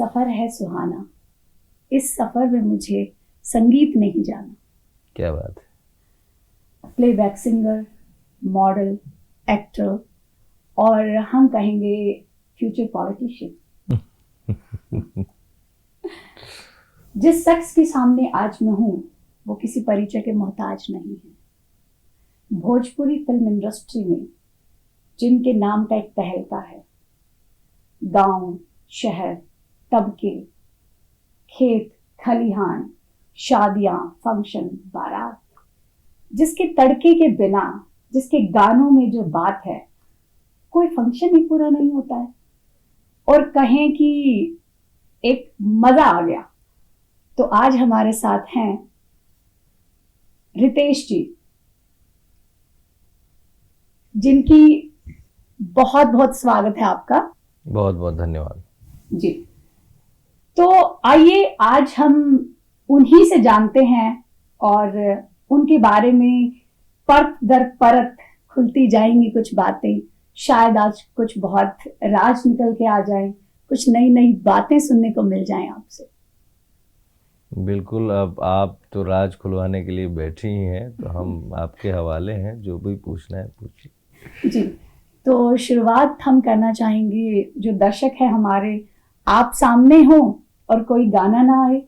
सफर है सुहाना, इस सफर में मुझे संगीत नहीं जाना। क्या बात है। प्लेबैक सिंगर, मॉडल, एक्टर और हम कहेंगे फ्यूचर पॉलिटिशियन। जिस शख्स के सामने आज मैं हूं वो किसी परिचय के मोहताज नहीं है। भोजपुरी फिल्म इंडस्ट्री में जिनके नाम का एक तहलका है, गांव, शहर, तबके, खेत, खलिहान, शादियां, फंक्शन, बारात, जिसके तड़के के बिना, जिसके गानों में जो बात है, कोई फंक्शन ही पूरा नहीं होता है। और कहें कि एक मजा आ गया। तो आज हमारे साथ हैं रितेश जी, जिनकी बहुत बहुत स्वागत है आपका। बहुत बहुत धन्यवाद जी। तो आइए आज हम उन्हीं से जानते हैं और उनके बारे में परत दर परत खुलती जाएंगी कुछ बातें। शायद आज कुछ बहुत राज निकल के आ जाए, कुछ नई नई बातें सुनने को मिल जाएं आपसे। बिल्कुल। अब आप तो राज खुलवाने के लिए बैठी ही हैं, तो हम आपके हवाले हैं, जो भी पूछना है पूछिए। जी, तो शुरुआत हम करना चाहेंगे, जो दर्शक है हमारे, आप सामने हो और कोई गाना ना आए,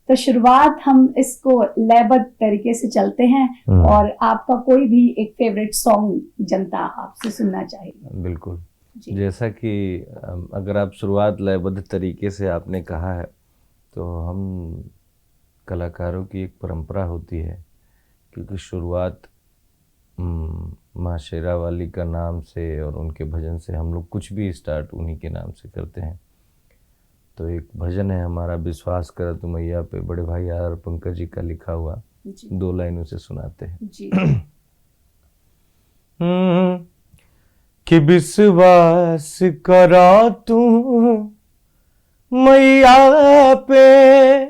तो शुरुआत हम इसको लयबद्ध तरीके से चलते हैं और आपका कोई भी एक फेवरेट सॉन्ग जनता आपसे सुनना चाहेगी। बिल्कुल। जैसा कि अगर आप शुरुआत लयबद्ध तरीके से आपने कहा है, तो हम कलाकारों की एक परंपरा होती है, क्योंकि शुरुआत माँ शेरा वाली का नाम से और उनके भजन से हम लोग कुछ भी स्टार्ट उन्हीं के नाम से करते हैं। तो एक भजन है हमारा, विश्वास कर तू मैया पे, बड़े भाई आर पंकज जी का लिखा हुआ, 2 लाइनों से सुनाते हैं जी। कि विश्वास करा तू मैया पे,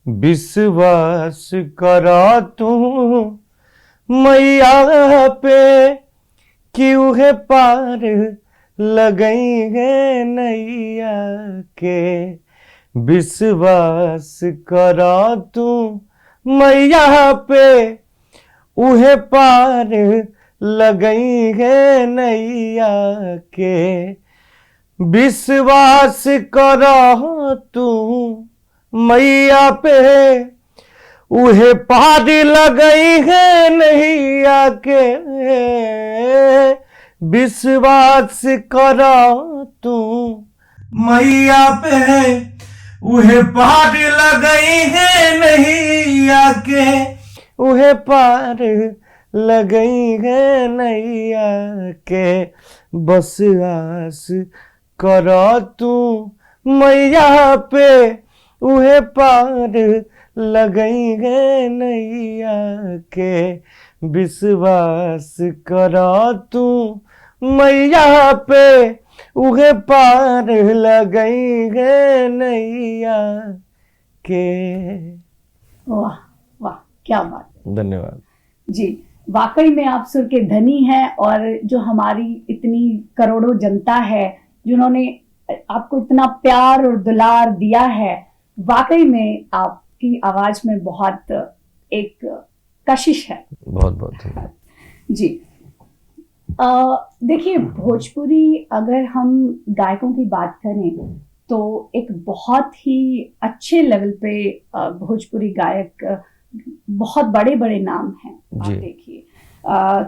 विश्वास करा तू मैया पे, कि उहे पार लगई है नैया के। विश्वास करा तू मैया पे, उहे पार लगई है नैया के। विश्वास करा तू मैया पे, उहे पार लगई है नैया के। विश्वास करा तू मैया पे, उहे पार लगई है नैया के। उहे पार लगई है नैया के। बस आस करा तू मैया पे, उहे पार लगई है नैया के। विश्वास करा तू मैया पे, उहे पार लगई है नैया के। वाह वाह, क्या बात है। धन्यवाद जी, वाकई में आप सुर के धनी हैं और जो हमारी इतनी करोड़ों जनता है जिन्होंने आपको इतना प्यार और दुलार दिया है, वाकई में आपकी आवाज में बहुत एक कशिश है। बहुत बहुत धन्यवाद जी। देखिए, भोजपुरी अगर हम गायकों की बात करें तो एक बहुत ही अच्छे लेवल पे भोजपुरी गायक, बहुत बड़े बड़े नाम हैं। आप देखिए,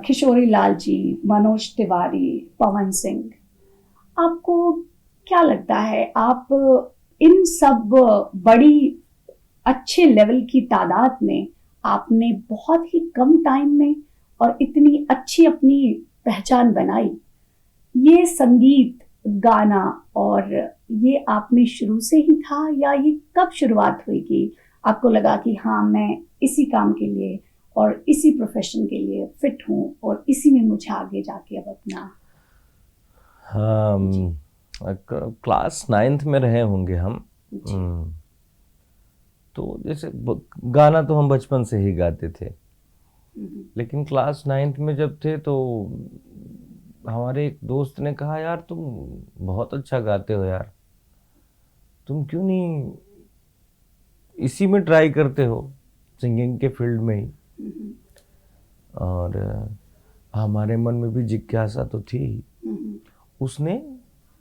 किशोरी लाल जी, मनोज तिवारी, पवन सिंह। आपको क्या लगता है, आप इन सब बड़ी अच्छे लेवल की तादाद में आपने बहुत ही कम टाइम में और इतनी अच्छी अपनी पहचान बनाई, ये संगीत, गाना, और ये आप में शुरू से ही था या ये कब शुरुआत हुई कि आपको लगा कि हाँ, मैं इसी काम के लिए और इसी प्रोफेशन के लिए फिट हूँ और इसी में मुझे आगे जाके अब अपना। क्लास 9th में रहे होंगे हम। तो जैसे गाना तो हम बचपन से ही गाते थे, लेकिन क्लास 9th में जब थे तो हमारे एक दोस्त ने कहा, यार तुम बहुत अच्छा गाते हो यार, तुम क्यों नहीं इसी में ट्राई करते हो, सिंगिंग के फील्ड में ही। और हमारे मन में भी जिज्ञासा तो थी। उसने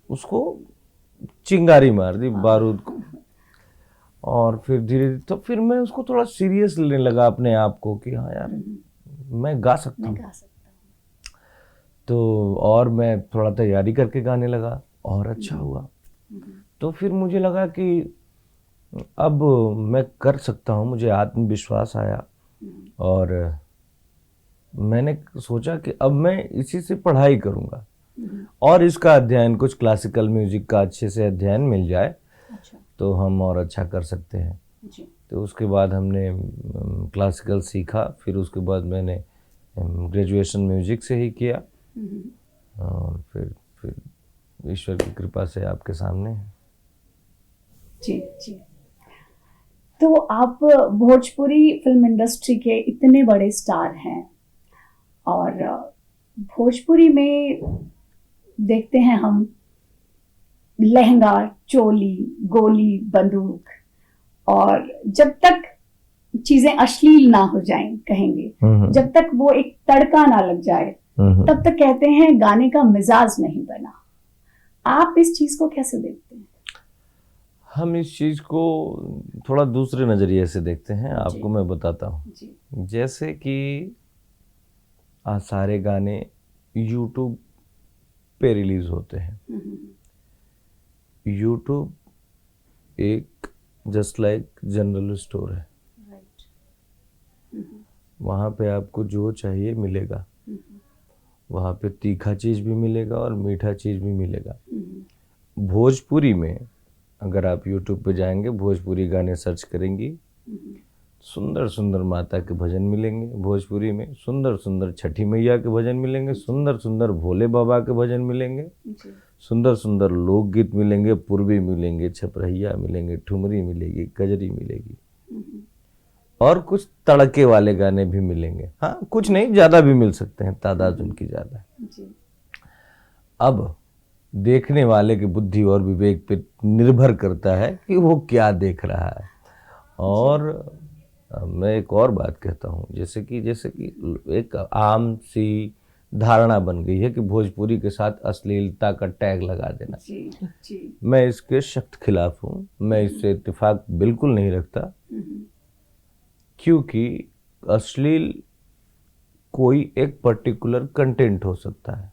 उसको चिंगारी मार दी बारूद को, और फिर धीरे धीरे तो फिर मैं उसको थोड़ा सीरियस लेने लगा अपने आप को कि हाँ यार मैं गा सकता हूँ। तो और मैं थोड़ा तैयारी करके गाने लगा और अच्छा हुआ। तो फिर मुझे लगा कि अब मैं कर सकता हूँ, मुझे आत्मविश्वास आया और मैंने सोचा कि अब मैं इसी से पढ़ाई करूँगा और इसका अध्ययन, कुछ क्लासिकल म्यूजिक का अच्छे से अध्ययन मिल जाए तो हम और अच्छा कर सकते हैं। तो उसके बाद हमने क्लासिकल सीखा, फिर उसके बाद मैंने ग्रेजुएशन म्यूजिक से ही किया और फिर ईश्वर की कृपा से आपके सामने है। जी जी। तो आप भोजपुरी फिल्म इंडस्ट्री के इतने बड़े स्टार हैं और भोजपुरी में देखते हैं हम लहंगा, चोली, गोली, बंदूक, और जब तक चीजें अश्लील ना हो जाएं, कहेंगे जब तक वो एक तड़का ना लग जाए तब तक कहते हैं गाने का मिजाज नहीं बना। आप इस चीज को कैसे देखते हैं? हम इस चीज को थोड़ा दूसरे नजरिए से देखते हैं, आपको मैं बताता हूँ। जैसे कि सारे गाने YouTube पे रिलीज होते हैं। YouTube एक जस्ट लाइक जनरल स्टोर है, वहाँ पे आपको जो चाहिए मिलेगा। वहाँ पे तीखा चीज़ भी मिलेगा और मीठा चीज़ भी मिलेगा। भोजपुरी में अगर आप YouTube पे जाएंगे, भोजपुरी गाने सर्च करेंगी, सुंदर सुंदर माता के भजन मिलेंगे भोजपुरी में, सुंदर सुंदर छठी मैया के भजन मिलेंगे, सुंदर सुंदर भोले बाबा के भजन मिलेंगे, सुंदर सुंदर लोकगीत मिलेंगे, पूर्वी मिलेंगे, छपरहिया मिलेंगे, ठुमरी मिलेगी, कजरी मिलेगी और कुछ तड़के वाले गाने भी मिलेंगे। हाँ, कुछ नहीं, ज़्यादा भी मिल सकते हैं, तादाद उनकी ज़्यादा है। अब देखने वाले की बुद्धि और विवेक पे निर्भर करता है कि वो क्या देख रहा है। और मैं एक और बात कहता हूँ, जैसे कि एक आम सी धारणा बन गई है कि भोजपुरी के साथ अश्लीलता का टैग लगा देना। मैं इसके सख्त खिलाफ हूँ, मैं इससे इत्तेफाक बिल्कुल नहीं रखता, क्योंकि अश्लील कोई एक पर्टिकुलर कंटेंट हो सकता है,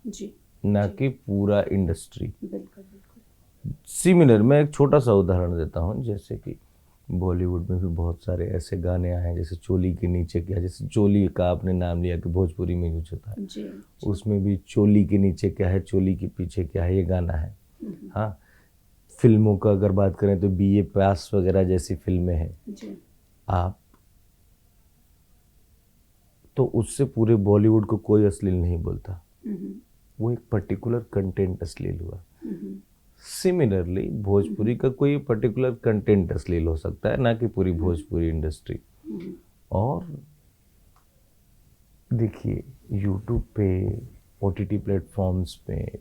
ना कि पूरा इंडस्ट्री। सिमिलर मैं एक छोटा सा उदाहरण देता हूँ, जैसे कि बॉलीवुड में भी बहुत सारे ऐसे गाने आए हैं, जैसे चोली के नीचे क्या, जैसे चोली का आपने नाम लिया कि भोजपुरी में यूज होता है, उसमें भी चोली के नीचे क्या है, चोली के पीछे क्या है, ये गाना है। हाँ, फिल्मों का अगर बात करें तो BA पास वगैरह जैसी फिल्में हैं, आप तो उससे पूरे बॉलीवुड को कोई अश्लील नहीं बोलता, वो एक पर्टिकुलर कंटेंट अश्लील हुआ। सिमिलरली भोजपुरी का कोई पर्टिकुलर कंटेंट अश्लील हो सकता है, ना कि पूरी भोजपुरी इंडस्ट्री। और देखिए YouTube पे, OTT प्लेटफॉर्म्स पे,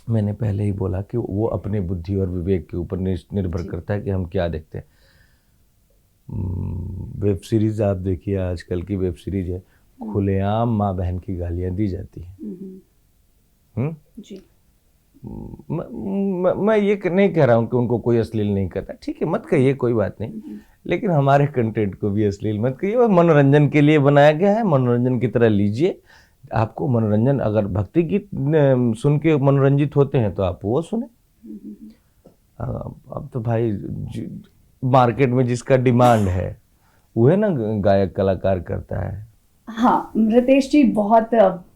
मैंने पहले ही बोला कि वो अपने बुद्धि और विवेक के ऊपर निर्भर करता है कि हम क्या देखते हैं। वेब सीरीज आप देखिए, आजकल की वेब सीरीज है, खुलेआम माँ बहन की गालियाँ दी जाती हैं। मैं ये नहीं कह रहा हूँ कि उनको कोई अश्लील नहीं करता, ठीक है, मत कहिए, कोई बात नहीं, लेकिन हमारे कंटेंट को भी अश्लील मत कहिए। वो मनोरंजन के लिए बनाया गया है, मनोरंजन की तरह लीजिए। आपको मनोरंजन, अगर भक्ति गीत सुन के मनोरंजित होते हैं तो आप वो सुने। अब तो भाई मार्केट में जिसका डिमांड है वो है ना गायक कलाकार करता है। हाँ रितेश जी, बहुत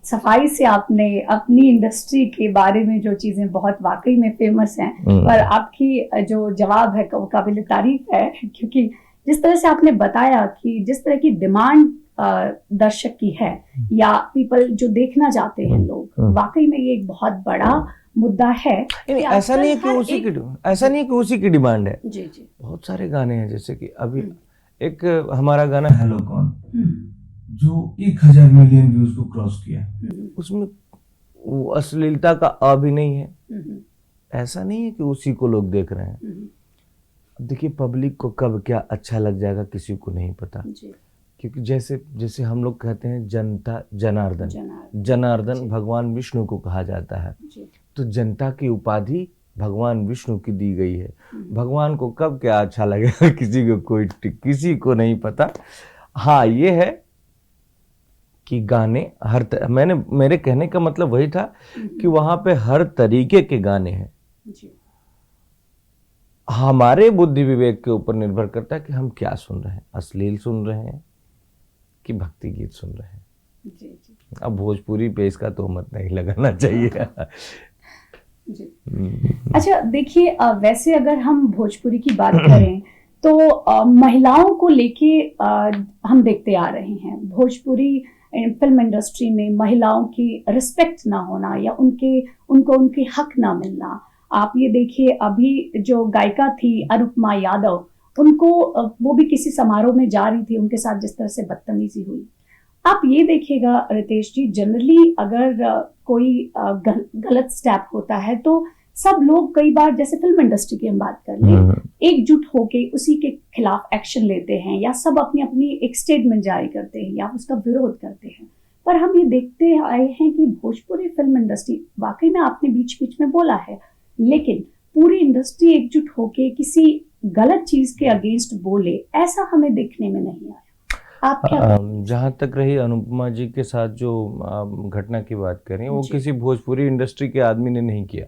सफाई से आपने अपनी इंडस्ट्री के बारे में जो चीजें बहुत वाकई में फेमस हैं, पर आपकी जो जवाब है वो काबिल तारीफ है, क्योंकि जिस तरह से आपने बताया कि जिस तरह की डिमांड दर्शक की है या पीपल जो देखना चाहते हैं लोग, वाकई में ये एक बहुत बड़ा मुद्दा है। ऐसा नहीं है कि उसी की डिमांड है। जी जी, बहुत सारे गाने हैं, जैसे कि अभी एक हमारा गाना हेलो कौन, जो 1000 मिलियन व्यूज को क्रॉस किया, उसमें वो अश्लीलता का अ भी नहीं है। ऐसा नहीं है कि उसी को लोग देख रहे हैं। देखिए, पब्लिक को कब क्या अच्छा लग जाएगा किसी को नहीं पता। जी। क्योंकि जैसे जैसे हम लोग कहते हैं जनता जनार्दन, जनार्दन। जनार्दन जी। भगवान विष्णु को कहा जाता है। जी। तो जनता की उपाधि भगवान विष्णु की दी गई है। हम्म। भगवान को कब क्या अच्छा लगेगा किसी को नहीं पता। हाँ, ये है कि गाने मेरे कहने का मतलब वही था कि वहां पे हर तरीके के गाने हैं। जी। हमारे बुद्धि विवेक के ऊपर निर्भर करता है कि हम क्या सुन रहे हैं, अश्लील सुन रहे हैं कि भक्ति गीत सुन रहे हैं। जी। जी। अब भोजपुरी पे इसका तोहमत नहीं लगाना चाहिए। जी। अच्छा, देखिए, वैसे अगर हम भोजपुरी की बात करें तो महिलाओं को लेके हम देखते आ रहे हैं भोजपुरी फिल्म इंडस्ट्री में महिलाओं की रिस्पेक्ट ना होना या उनको उनके हक ना मिलना। आप ये देखिए, अभी जो गायिका थी अनुपमा यादव, उनको वो भी किसी समारोह में जा रही थी, उनके साथ जिस तरह से बदतमीजी हुई। आप ये देखिएगा रितेश जी, जनरली अगर कोई गलत स्टेप होता है तो सब लोग कई बार, जैसे फिल्म इंडस्ट्री की हम बात कर लें, एकजुट होके उसी के खिलाफ एक्शन लेते हैं या सब अपनी अपनी एक स्टेटमेंट जारी करते हैं या उसका विरोध करते हैं। पर हम ये देखते आए हैं कि भोजपुरी फिल्म इंडस्ट्री, वाकई में आपने बीच बीच में बोला है, लेकिन पूरी इंडस्ट्री एकजुट होके किसी गलत चीज के अगेंस्ट बोले, ऐसा हमें देखने में नहीं आया। आप क्या? जहाँ तक रही अनुपमा जी के साथ जो घटना की बात करें, वो किसी भोजपुरी इंडस्ट्री के आदमी ने नहीं किया।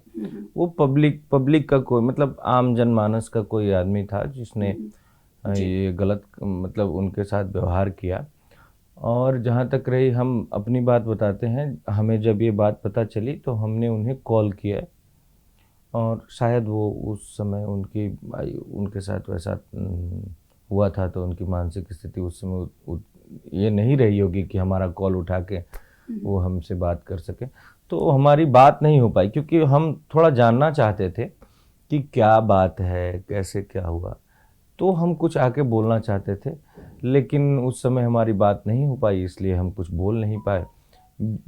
वो पब्लिक का कोई, मतलब आम जनमानस का कोई आदमी था जिसने ये गलत, मतलब उनके साथ व्यवहार किया। और जहाँ तक रही, हम अपनी बात बताते हैं, हमें जब ये बात पता चली तो हमने उन्हें कॉल किया और शायद वो उस समय उनके साथ वैसा हुआ था तो उनकी मानसिक स्थिति उस समय ये नहीं रही होगी कि हमारा कॉल उठा के वो हमसे बात कर सके। तो हमारी बात नहीं हो पाई क्योंकि हम थोड़ा जानना चाहते थे कि क्या बात है, कैसे क्या हुआ। तो हम कुछ आके बोलना चाहते थे, लेकिन उस समय हमारी बात नहीं हो पाई, इसलिए हम कुछ बोल नहीं पाए।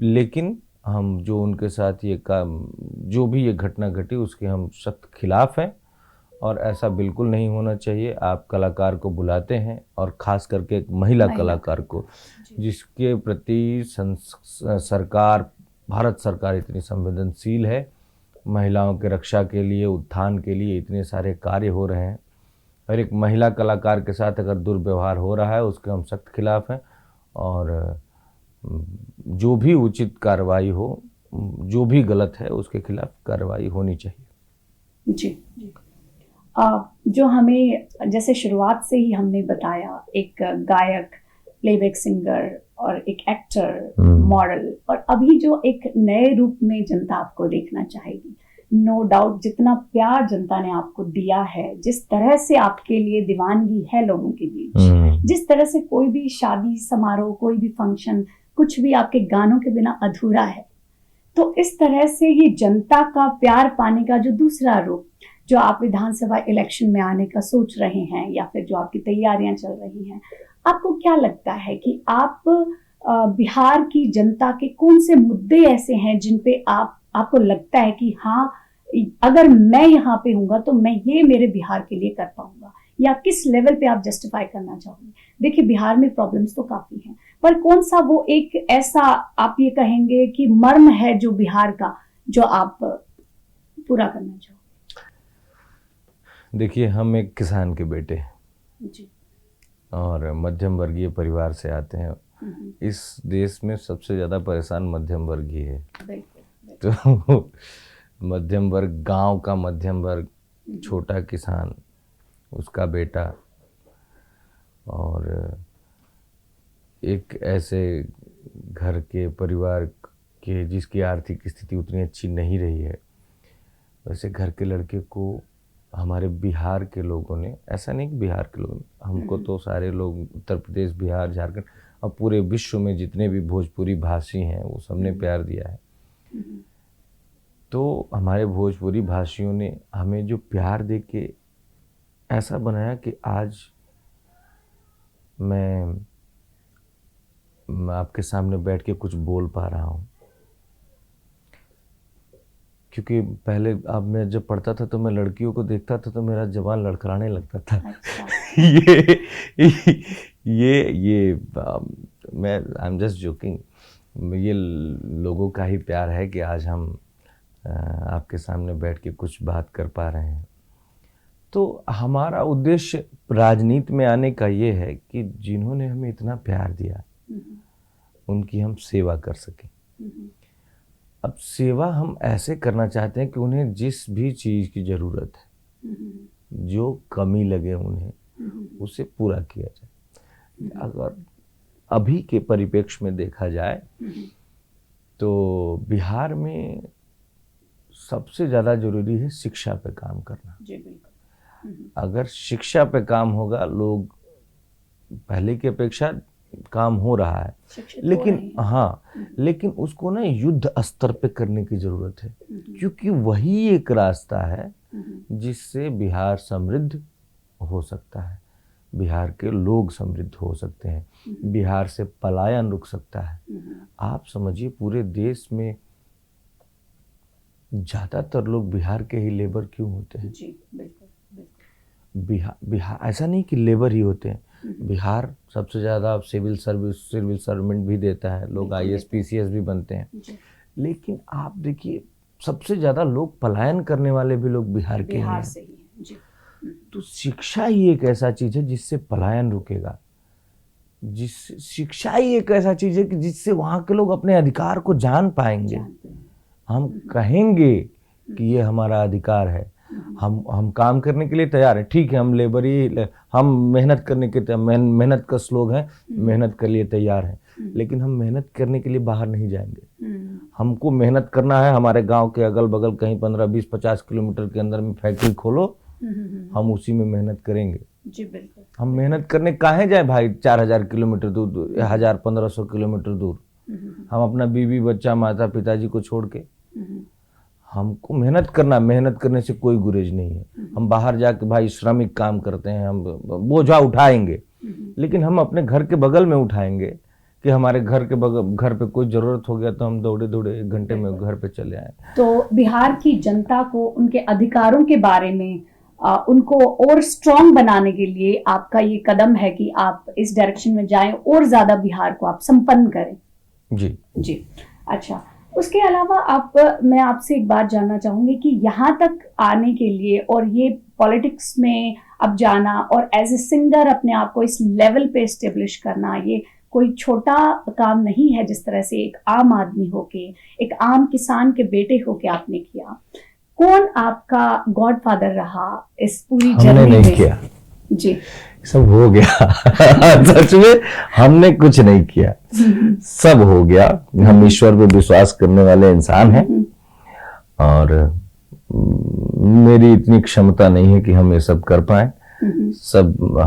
लेकिन हम जो उनके साथ ये काम, जो भी ये घटना घटी, उसके हम सख्त खिलाफ हैं और ऐसा बिल्कुल नहीं होना चाहिए। आप कलाकार को बुलाते हैं और ख़ास करके एक महिला कलाकार को, जिसके प्रति सरकार, भारत सरकार इतनी संवेदनशील है, महिलाओं के रक्षा के लिए, उत्थान के लिए इतने सारे कार्य हो रहे हैं, और एक महिला कलाकार के साथ अगर दुर्व्यवहार हो रहा है उसके हम सख्त खिलाफ हैं। और जो भी उचित कार्रवाई हो, जो भी गलत है उसके खिलाफ कार्रवाई होनी चाहिए। जी। जो हमें, जैसे शुरुआत से ही हमने बताया, एक गायक, प्लेबैक सिंगर और एक एक्टर, मॉडल, और अभी जो एक नए रूप में जनता आपको देखना चाहेगी। नो डाउट, जितना प्यार जनता ने आपको दिया है, जिस तरह से आपके लिए दीवानगी है लोगों के बीच, जिस तरह से कोई भी शादी समारोह, कोई भी फंक्शन, कुछ भी आपके गानों के बिना अधूरा है। तो इस तरह से ये जनता का प्यार पाने का जो दूसरा रूप, जो आप विधानसभा इलेक्शन में आने का सोच रहे हैं या फिर जो आपकी तैयारियां चल रही हैं, आपको क्या लगता है कि आप बिहार की जनता के कौन से मुद्दे ऐसे हैं जिन पे आपको लगता है कि हाँ, अगर मैं यहाँ पे हूँगा तो मैं ये मेरे बिहार के लिए कर पाऊंगा, या किस लेवल पे आप जस्टिफाई करना चाहोगे? देखिए, बिहार में प्रॉब्लम्स तो काफी हैं, पर कौन सा वो एक ऐसा आप ये कहेंगे कि मर्म है जो बिहार का, जो आप पूरा करना चाहोगे? देखिए, हम एक किसान के बेटे हैं जी। और मध्यम वर्गीय परिवार से आते हैं। इस देश में सबसे ज़्यादा परेशान मध्यम वर्गीय है। तो मध्यम वर्ग, गांव का मध्यम वर्ग, छोटा किसान, उसका बेटा, और एक ऐसे घर के परिवार के जिसकी आर्थिक स्थिति उतनी अच्छी नहीं रही है, वैसे घर के लड़के को हमारे बिहार के लोगों ने, ऐसा नहीं कि बिहार के लोग, हमको तो सारे लोग, उत्तर प्रदेश, बिहार, झारखंड और पूरे विश्व में जितने भी भोजपुरी भाषी हैं वो सबने प्यार दिया है। तो हमारे भोजपुरी भाषियों ने हमें जो प्यार दे के ऐसा बनाया कि आज मैं आपके सामने बैठ के कुछ बोल पा रहा हूँ। क्योंकि पहले अब मैं जब पढ़ता था तो मैं लड़कियों को देखता था तो मेरा जवान लड़खड़ाने लगता था। अच्छा। ये मैं आई एम जस्ट जोकिंग। ये लोगों का ही प्यार है कि आज हम आपके सामने बैठ के कुछ बात कर पा रहे हैं। तो हमारा उद्देश्य राजनीति में आने का ये है कि जिन्होंने हमें इतना प्यार दिया उनकी हम सेवा कर सकें। अब सेवा हम ऐसे करना चाहते हैं कि उन्हें जिस भी चीज़ की ज़रूरत है, जो कमी लगे उन्हें, उसे पूरा किया जाए। अगर अभी के परिप्रेक्ष्य में देखा जाए तो बिहार में सबसे ज़्यादा ज़रूरी है शिक्षा पे काम करना। जी बिल्कुल। अगर शिक्षा पे काम होगा, लोग पहले की अपेक्षा काम हो रहा है, लेकिन हाँ, लेकिन उसको ना युद्ध स्तर पे करने की ज़रूरत है, क्योंकि वही एक रास्ता है जिससे बिहार समृद्ध हो सकता है, बिहार के लोग समृद्ध हो सकते हैं, बिहार से पलायन रुक सकता है। आप समझिए पूरे देश में ज़्यादातर लोग बिहार के ही लेबर क्यों होते हैं? जी बिल्कुल। बिहार ऐसा नहीं कि लेबर ही होते हैं, बिहार सबसे ज़्यादा सिविल सर्वेंट भी देता है, लोग IAS PCS भी बनते हैं। लेकिन आप देखिए सबसे ज़्यादा लोग पलायन करने वाले भी लोग बिहार के हैं। से ही हैं। जी। तो शिक्षा ही एक ऐसा चीज़ है जिससे पलायन रुकेगा, शिक्षा ही एक ऐसा चीज़ है कि जिससे वहाँ के लोग अपने अधिकार को जान पाएंगे। हम कहेंगे कि ये हमारा अधिकार है, हम काम करने के लिए तैयार हैं। ठीक है, हम लेबर ही, हम मेहनत करने के मेहनत कश लोग हैं, मेहनत के लिए तैयार हैं, लेकिन हम मेहनत करने के लिए बाहर नहीं जाएंगे। हमको मेहनत करना है, हमारे गांव के अगल बगल कहीं 15, 20, 50 किलोमीटर के अंदर में फैक्ट्री खोलो, हम उसी में मेहनत करेंगे। जी बिल्कुल। हम मेहनत करने काहे जाए भाई 4000 किलोमीटर दूर, 1500 किलोमीटर दूर? हम अपना बीवी बच्चा माता पिताजी को छोड़ के, हमको मेहनत करने से कोई गुरेज नहीं है। हम बाहर जाके भाई श्रमिक काम करते हैं, हम बोझा उठाएंगे, लेकिन हम अपने घर के बगल में उठाएंगे कि हमारे घर पे कोई जरूरत हो गया तो हम दौड़े 1 घंटे में घर पे चले आए। तो बिहार की जनता को उनके अधिकारों के बारे में उनको और स्ट्रॉन्ग बनाने के लिए आपका ये कदम है कि आप इस डायरेक्शन में जाएं और ज्यादा बिहार को आप संपन्न करें। जी जी। अच्छा, उसके अलावा मैं आपसे एक बात जानना चाहूंगी कि यहाँ तक आने के लिए और ये पॉलिटिक्स में अब जाना और एज ए सिंगर अपने आप को इस लेवल पे एस्टेब्लिश करना, ये कोई छोटा काम नहीं है। जिस तरह से एक आम आदमी होके, एक आम किसान के बेटे होके आपने किया, कौन आपका गॉडफादर रहा इस पूरी जर्नी में? नहीं किया जी, सब हो गया। सच में हमने कुछ नहीं किया, सब हो गया। हम ईश्वर पे विश्वास करने वाले इंसान हैं और मेरी इतनी क्षमता नहीं है कि हम ये सब कर पाए। सब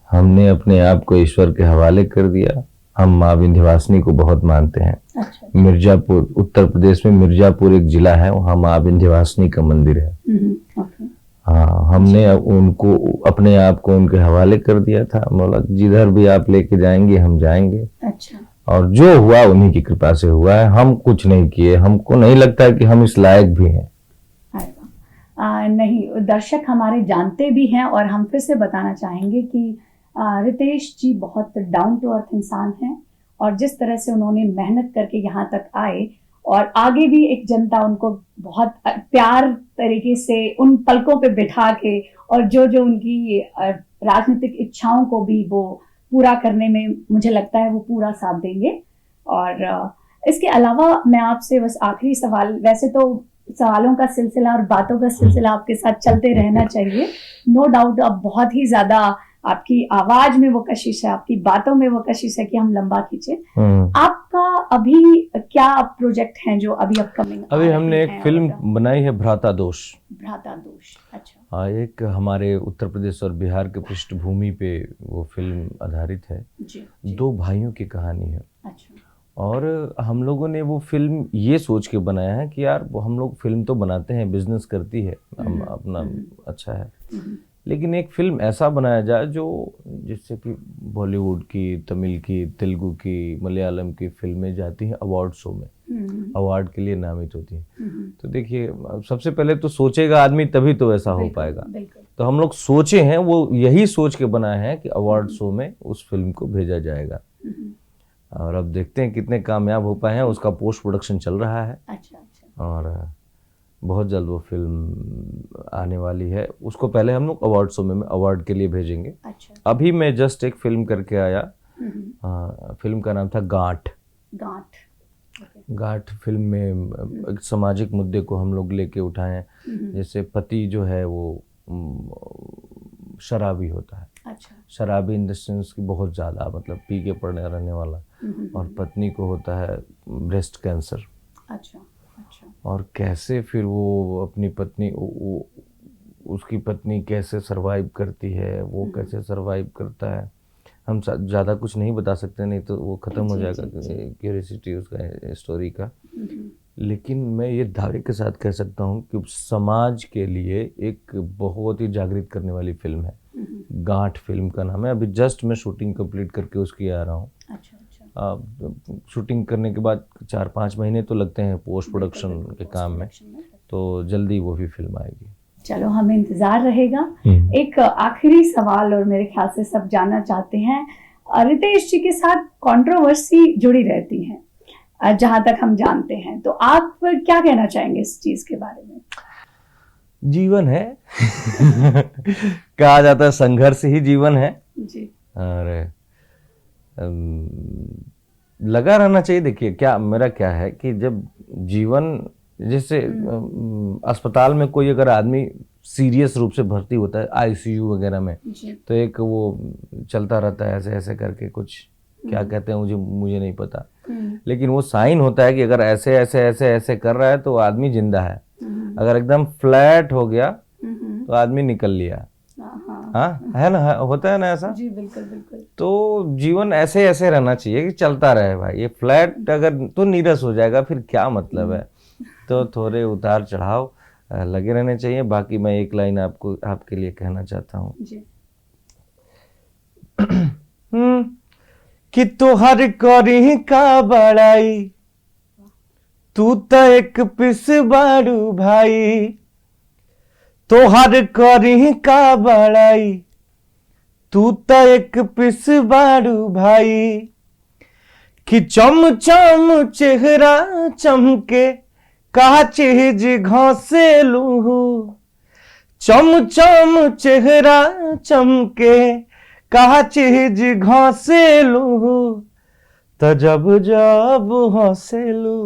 हमने अपने आप को ईश्वर के हवाले कर दिया। हम माँ विंध्यवासिनी को बहुत मानते हैं। अच्छा। मिर्जापुर, उत्तर प्रदेश में मिर्जापुर एक जिला है, वहाँ माँ विंध्यवासिनी का मंदिर है। हाँ, हमने उनको अपने आप को उनके हवाले कर दिया था। बोला जिधर भी आप लेके जाएंगे हम जाएंगे। अच्छा। और जो हुआ उन्हीं की कृपा से हुआ है, हम कुछ नहीं किए। हमको नहीं लगता है कि हम इस लायक भी हैं। नहीं, दर्शक हमारे जानते भी हैं और हम फिर से बताना चाहेंगे कि रितेश जी बहुत डाउन टू अर्थ इंसान हैं और जिस तरह से उन्होंने मेहनत करके यहाँ तक आए और आगे भी एक जनता उनको बहुत प्यार तरीके से उन पलकों पे बिठा के और जो उनकी राजनीतिक इच्छाओं को भी वो पूरा करने में मुझे लगता है वो पूरा साथ देंगे। और इसके अलावा मैं आपसे बस आखिरी सवाल, वैसे तो सवालों का सिलसिला और बातों का सिलसिला आपके साथ चलते रहना चाहिए, नो डाउट। अब बहुत ही ज्यादा आपकी आवाज में वो कशिश है, आपकी बातों में वो कशिश है कि हम लंबा खींचे। आपका अभी क्या प्रोजेक्ट हैं जो अभी अपकमिंग? अभी हमने एक फिल्म बनाई है, भ्राता दोष। भ्राता दोष, अच्छा। हाँ, एक हमारे उत्तर प्रदेश और बिहार के पृष्ठभूमि पे वो फिल्म आधारित है। जी। 2 भाइयों की कहानी है। अच्छा। और हम लोगों ने वो फिल्म ये सोच के बनाया है कि यार हम लोग फिल्म तो बनाते हैं, बिजनेस करती है हम अपना अच्छा है, लेकिन एक फिल्म ऐसा बनाया जाए जो जिससे कि बॉलीवुड की, तमिल की, तेलुगु की, मलयालम की फिल्में जाती हैं अवार्ड शो में, अवार्ड के लिए नामित होती हैं। तो देखिए सबसे पहले तो सोचेगा आदमी तभी तो ऐसा हो पाएगा। तो हम लोग सोचे हैं, वो यही सोच के बनाए हैं कि अवार्ड शो में उस फिल्म को भेजा जाएगा। और अब देखते हैं कितने कामयाब हो पाए हैं। उसका पोस्ट प्रोडक्शन चल रहा है। अच्छा। और बहुत जल्द वो फिल्म आने वाली है। उसको पहले हम लोग अवार्ड शो में अवार्ड के लिए भेजेंगे। अच्छा। अभी मैं जस्ट एक फिल्म करके आया। फिल्म का नाम था गांठ। गांठ फिल्म में एक सामाजिक मुद्दे को हम लोग लेके उठाए हैं। जैसे पति जो है वो शराबी होता है। अच्छा। शराबी इन द सेंस की बहुत ज़्यादा, मतलब पी के पड़ने रहने वाला। और पत्नी को होता है ब्रेस्ट कैंसर। अच्छा। और कैसे फिर वो अपनी पत्नी, उसकी पत्नी कैसे सरवाइव करती है, वो कैसे सरवाइव करता है, हम ज़्यादा कुछ नहीं बता सकते, नहीं तो वो ख़त्म हो जाएगा क्यूरियोसिटी उसका स्टोरी का। लेकिन मैं ये दावे के साथ कह सकता हूँ कि समाज के लिए एक बहुत ही जागृत करने वाली फिल्म है। गांठ फिल्म का नाम है। अभी जस्ट मैं शूटिंग कंप्लीट करके उसकी आ रहा हूँ। शूटिंग करने के बाद 4-5 महीने तो लगते हैं पोस्ट प्रोडक्शन के काम में, तो जल्दी वो भी फिल्म आएगी। चलो, हमें इंतजार रहेगा। एक आखिरी सवाल, और मेरे ख्याल से सब जानना चाहते हैं, रितेश जी के साथ कंट्रोवर्सी जुड़ी रहती है जहां तक हम जानते हैं, तो आप क्या कहना चाहेंगे इस चीज के बारे में? जीवन है कहा जाता है संघर्ष ही जीवन है जी। और लगा रहना चाहिए। देखिए क्या मेरा क्या है कि जब जीवन, जैसे अस्पताल में कोई अगर आदमी सीरियस रूप से भर्ती होता है आईसीयू वगैरह में, तो एक वो चलता रहता है ऐसे ऐसे करके, कुछ क्या कहते हैं मुझे नहीं पता, लेकिन वो साइन होता है कि अगर ऐसे ऐसे ऐसे ऐसे कर रहा है तो आदमी जिंदा है। अगर एकदम फ्लैट हो गया तो आदमी निकल लिया। हाँ, है ना, होता है ना ऐसा जी। बिल्कुल बिल्कुल। तो जीवन ऐसे ऐसे रहना चाहिए कि चलता रहे भाई। ये फ्लैट अगर तो नीरस हो जाएगा, फिर क्या मतलब है। तो थोड़े उतार चढ़ाव लगे रहने चाहिए। बाकी मैं एक लाइन आपके लिए कहना चाहता हूँ कि तोहर करी का बड़ाई, तू तो एक पिस बाड़ू भाई। तोहर करी का बड़ाई, तू तो एक पिस बाड़ू भाई। कि चम चम चेहरा चमके, का चीज घसेलू। चम चम चेहरा चमके, का चीज घसेलू। तो जब जब हंसेलू,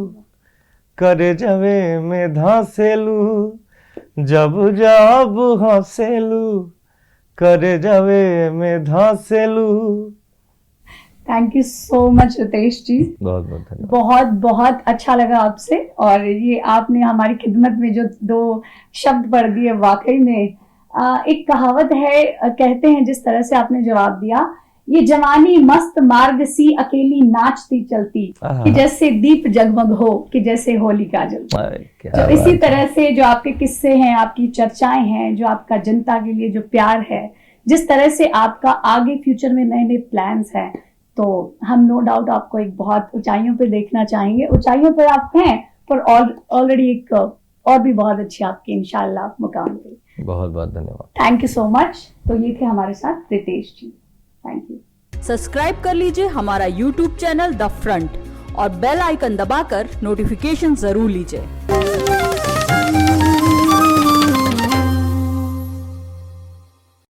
करे जवे में धसेलू। जब जब हंसेलू, करे जवे में धसेलू। Thank you so much Ritesh ji. बहुत बहुत धन्यवाद। बहुत बहुत अच्छा लगा आपसे, और ये आपने हमारी खिदमत में जो 2 शब्द पढ़ दिए, वाकई में एक कहावत है, कहते हैं जिस तरह से आपने जवाब दिया, ये जवानी मस्त मार्ग सी अकेली नाचती चलती, कि जैसे दीप जगमग हो, कि जैसे होलिका जलती। तो इसी तरह से जो आपके किस्से हैं, आपकी चर्चाएं हैं, जो आपका जनता के लिए जो प्यार है, जिस तरह से आपका आगे फ्यूचर में नए नए प्लान्स हैं, तो हम नो डाउट आपको एक बहुत ऊंचाइयों पे देखना चाहेंगे। ऊंचाइयों पर आप हैं, पर ऑलरेडी एक और भी बहुत अच्छी आपकी इंशाल्लाह मुकाम पे। बहुत बहुत धन्यवाद। Thank you so much. तो ये थे हमारे साथ Ritesh ji. Thank you. Subscribe कर लीजिए हमारा YouTube चैनल द फ्रंट और बेल आइकन दबाकर नोटिफिकेशन जरूर लीजिए।